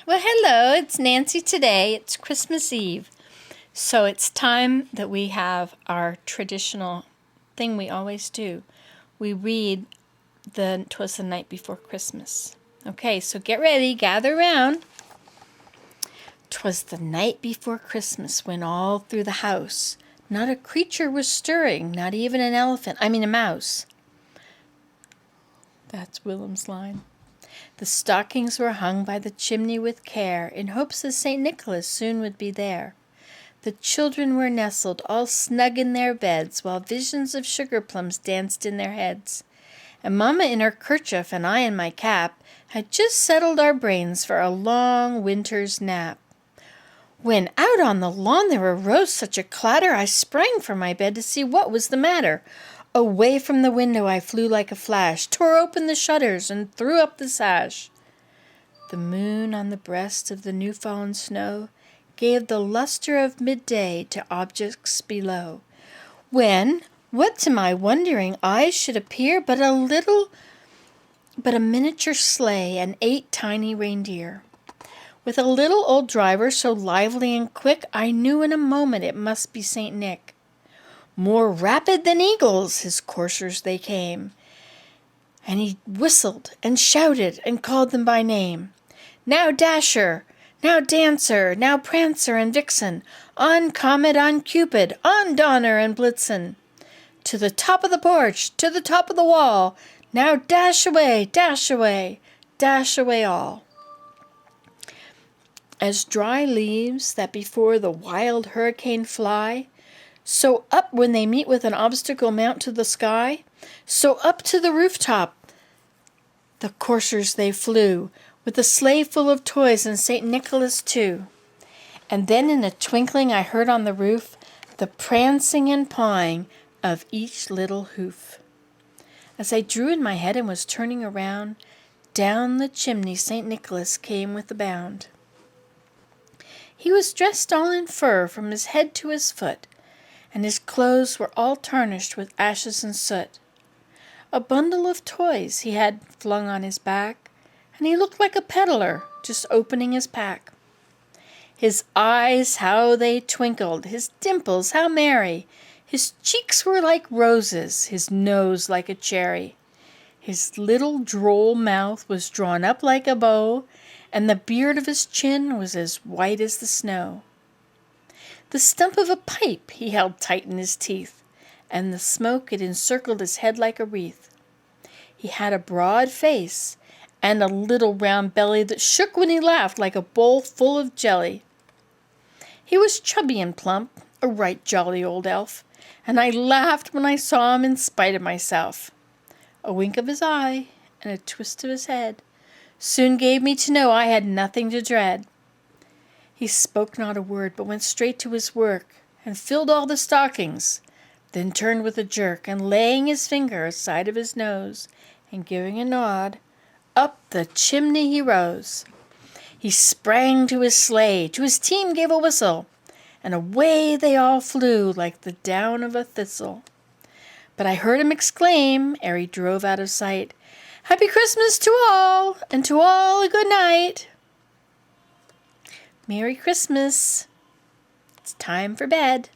Well, hello, it's Nancy today. It's Christmas Eve. So it's time that we have our traditional thing we always do. We read the "Twas the Night Before Christmas." Okay, so get ready, gather round. 'Twas the night before Christmas when all through the house not a creature was stirring, not even a mouse. That's Willem's line. The stockings were hung by the chimney with care, in hopes that St. Nicholas soon would be there. The children were nestled all snug in their beds, while visions of sugar plums danced in their heads. And Mamma in her kerchief and I in my cap had just settled our brains for a long winter's nap. When out on the lawn there arose such a clatter, I sprang from my bed to see what was the matter. Away from the window I flew like a flash, tore open the shutters, and threw up the sash. The moon on the breast of the new-fallen snow gave the luster of midday to objects below, when, what to my wondering eyes should appear but a miniature sleigh and 8 tiny reindeer. With a little old driver so lively and quick, I knew in a moment it must be St. Nick. More rapid than eagles his coursers they came, and he whistled and shouted and called them by name. Now Dasher, now Dancer, now Prancer and Vixen, on Comet, on Cupid, on Donner and Blitzen. To the top of the porch, to the top of the wall, now dash away, dash away, dash away all. As dry leaves that before the wild hurricane fly, so up when they meet with an obstacle mount to the sky, so up to the rooftop the coursers they flew, with a sleigh full of toys and St. Nicholas too. And then in a twinkling I heard on the roof the prancing and pawing of each little hoof. As I drew in my head and was turning around, down the chimney St. Nicholas came with a bound. He was dressed all in fur from his head to his foot, and his clothes were all tarnished with ashes and soot. A bundle of toys he had flung on his back, and he looked like a peddler just opening his pack. His eyes, how they twinkled, his dimples, how merry! His cheeks were like roses, his nose like a cherry. His little droll mouth was drawn up like a bow, and the beard of his chin was as white as the snow. The stump of a pipe he held tight in his teeth, and the smoke it encircled his head like a wreath. He had a broad face, and a little round belly that shook when he laughed like a bowl full of jelly. He was chubby and plump, a right jolly old elf, and I laughed when I saw him in spite of myself. A wink of his eye and a twist of his head soon gave me to know I had nothing to dread. He spoke not a word, but went straight to his work, and filled all the stockings, then turned with a jerk, and laying his finger aside of his nose, and giving a nod, up the chimney he rose. He sprang to his sleigh, to his team gave a whistle, and away they all flew like the down of a thistle. But I heard him exclaim, ere he drove out of sight, "Happy Christmas to all, and to all a good night." Merry Christmas. It's time for bed.